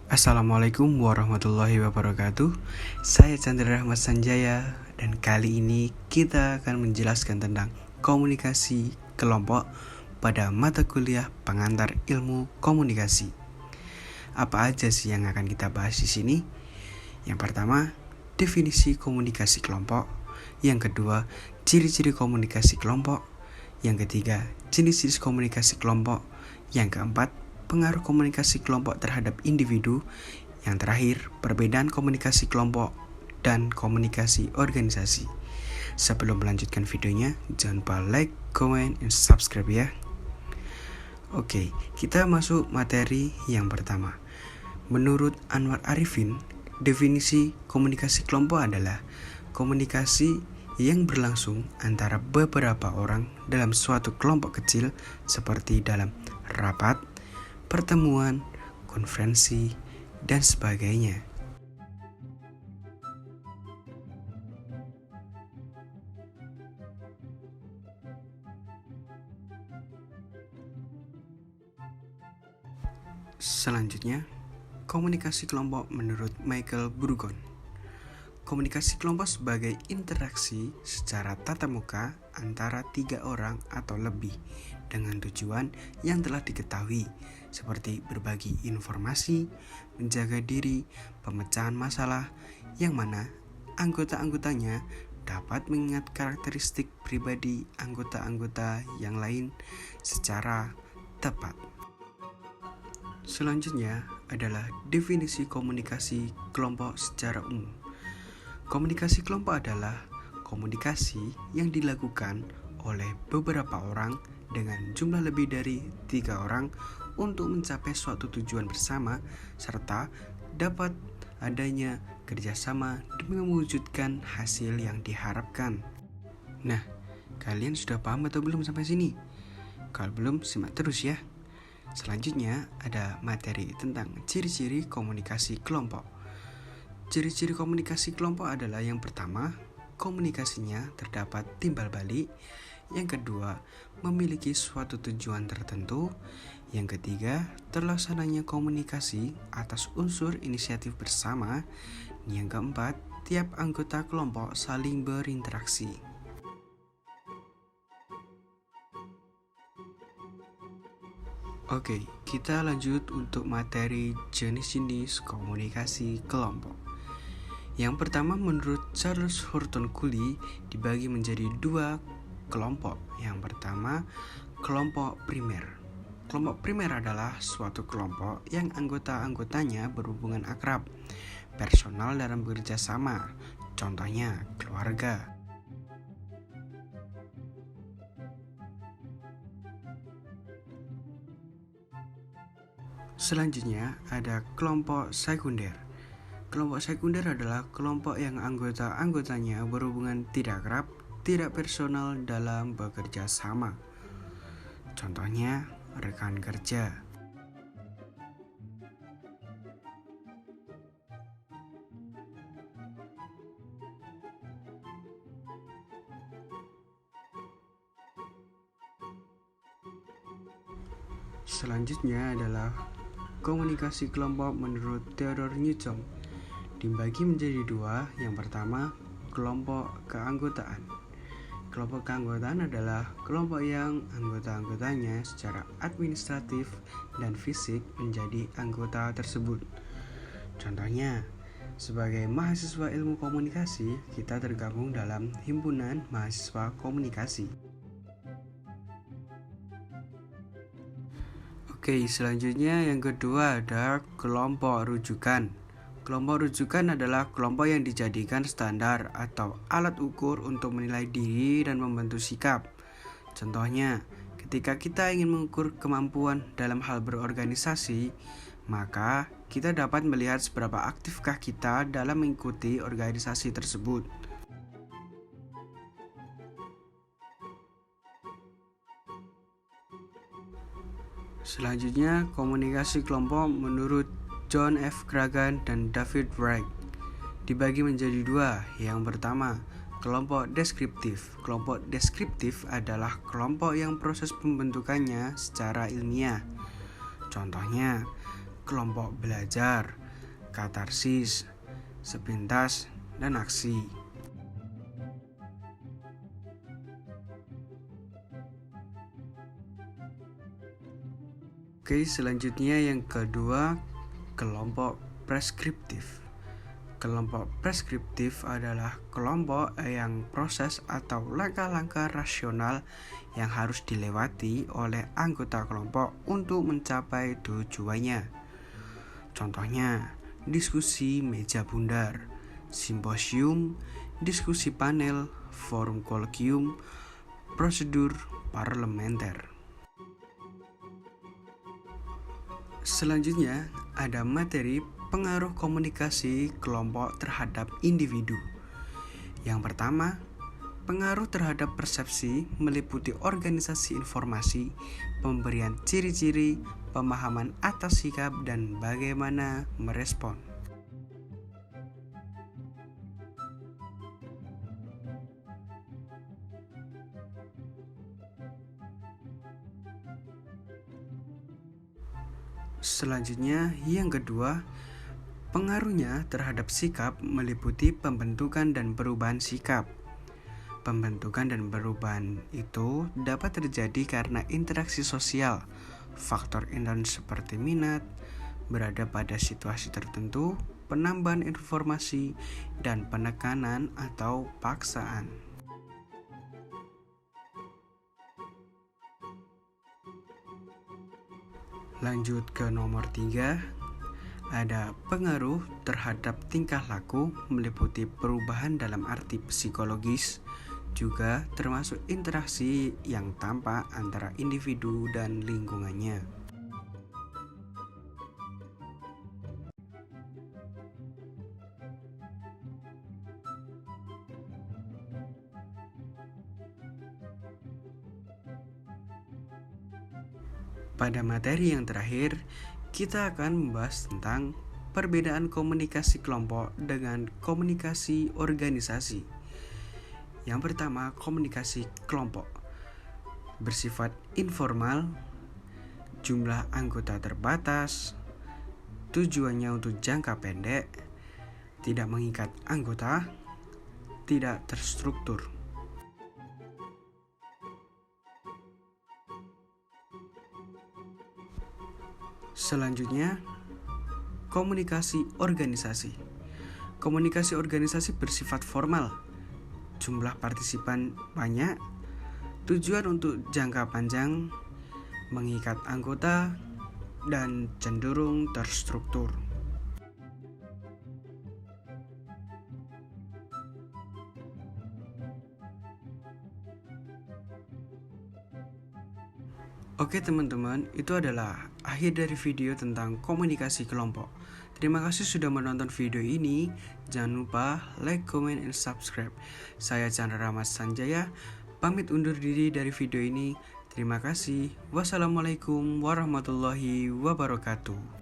Assalamualaikum warahmatullahi wabarakatuh. Saya Chandra Rahmat Sanjaya dan kali ini kita akan menjelaskan tentang komunikasi kelompok pada mata kuliah pengantar ilmu komunikasi. Apa aja sih yang akan kita bahas di sini? Yang pertama, definisi komunikasi kelompok. Yang kedua, ciri-ciri komunikasi kelompok. Yang ketiga, jenis-jenis komunikasi kelompok. Yang keempat, pengaruh komunikasi kelompok terhadap individu. Yang terakhir, perbedaan komunikasi kelompok dan komunikasi organisasi. Sebelum melanjutkan videonya, jangan lupa like, comment, and subscribe ya. Oke, kita masuk materi yang pertama. Menurut Anwar Arifin, definisi komunikasi kelompok adalah komunikasi yang berlangsung antara beberapa orang dalam suatu kelompok kecil seperti dalam rapat, pertemuan, konferensi, dan sebagainya. Selanjutnya, komunikasi kelompok menurut Michael Burgon. Komunikasi kelompok sebagai interaksi secara tatap muka antara 3 orang atau lebih dengan tujuan yang telah diketahui seperti berbagi informasi, menjaga diri, pemecahan masalah, yang mana anggota-anggotanya dapat mengingat karakteristik pribadi anggota-anggota yang lain secara tepat. Selanjutnya adalah definisi komunikasi kelompok secara umum. Komunikasi kelompok adalah komunikasi yang dilakukan oleh beberapa orang dengan jumlah lebih dari 3 orang untuk mencapai suatu tujuan bersama serta dapat adanya kerjasama demi mewujudkan hasil yang diharapkan. Nah, kalian sudah paham atau belum sampai sini? Kalau belum, simak terus ya. Selanjutnya ada materi tentang ciri-ciri komunikasi kelompok. Ciri-ciri komunikasi kelompok adalah yang pertama, komunikasinya terdapat timbal balik. Yang kedua, memiliki suatu tujuan tertentu. Yang ketiga, terlaksananya komunikasi atas unsur inisiatif bersama. Yang keempat, tiap anggota kelompok saling berinteraksi. Oke, kita lanjut untuk materi jenis-jenis komunikasi kelompok. Yang pertama, menurut Charles Horton Cooley dibagi menjadi 2 kelompok. Yang pertama, kelompok primer. Kelompok primer adalah suatu kelompok yang anggota-anggotanya berhubungan akrab, personal dalam bekerja sama, contohnya keluarga. Selanjutnya ada kelompok sekunder. Kelompok sekunder adalah kelompok yang anggota-anggotanya berhubungan tidak akrab, tidak personal dalam bekerja sama. Contohnya, rekan kerja. Selanjutnya adalah komunikasi kelompok menurut Theodore Newton. Dibagi menjadi 2. Yang pertama, kelompok keanggotaan. Kelompok keanggotaan adalah kelompok yang anggota-anggotanya secara administratif dan fisik menjadi anggota tersebut. Contohnya, sebagai mahasiswa ilmu komunikasi, kita tergabung dalam himpunan mahasiswa komunikasi. Oke, selanjutnya yang kedua ada kelompok rujukan. Kelompok rujukan adalah kelompok yang dijadikan standar atau alat ukur untuk menilai diri dan membentuk sikap. Contohnya, ketika kita ingin mengukur kemampuan dalam hal berorganisasi, maka kita dapat melihat seberapa aktifkah kita dalam mengikuti organisasi tersebut. Selanjutnya, komunikasi kelompok menurut John F. Cragan dan David Wright dibagi menjadi 2. Yang pertama, kelompok deskriptif. Kelompok deskriptif adalah kelompok yang proses pembentukannya secara ilmiah. Contohnya, kelompok belajar, katarsis, sepintas, dan aksi. Oke, selanjutnya yang kedua, kelompok preskriptif. Kelompok preskriptif adalah kelompok yang proses atau langkah-langkah rasional yang harus dilewati oleh anggota kelompok untuk mencapai tujuannya. Contohnya, diskusi meja bundar, simposium, diskusi panel, forum kolokium, prosedur parlementer. Selanjutnya, ada materi pengaruh komunikasi kelompok terhadap individu. Yang pertama, pengaruh terhadap persepsi meliputi organisasi informasi, pemberian ciri-ciri, pemahaman atas sikap, dan bagaimana merespon. Selanjutnya, yang kedua, pengaruhnya terhadap sikap meliputi pembentukan dan perubahan sikap. Pembentukan dan perubahan itu dapat terjadi karena interaksi sosial, faktor intern seperti minat, berada pada situasi tertentu, penambahan informasi, dan penekanan atau paksaan. Lanjut ke nomor 3, ada pengaruh terhadap tingkah laku meliputi perubahan dalam arti psikologis, juga termasuk interaksi yang tampak antara individu dan lingkungannya. Pada materi yang terakhir, kita akan membahas tentang perbedaan komunikasi kelompok dengan komunikasi organisasi. Yang pertama, komunikasi kelompok bersifat informal, jumlah anggota terbatas, tujuannya untuk jangka pendek, tidak mengikat anggota, tidak terstruktur. Selanjutnya, komunikasi organisasi. Komunikasi organisasi bersifat formal, jumlah partisipan banyak, tujuan untuk jangka panjang, mengikat anggota, dan cenderung terstruktur. Oke teman-teman, itu adalah akhir dari video tentang komunikasi kelompok. Terima kasih sudah menonton video ini. Jangan lupa like, comment, and subscribe. Saya Chandra Rahmat Sanjaya, pamit undur diri dari video ini. Terima kasih. Wassalamualaikum warahmatullahi wabarakatuh.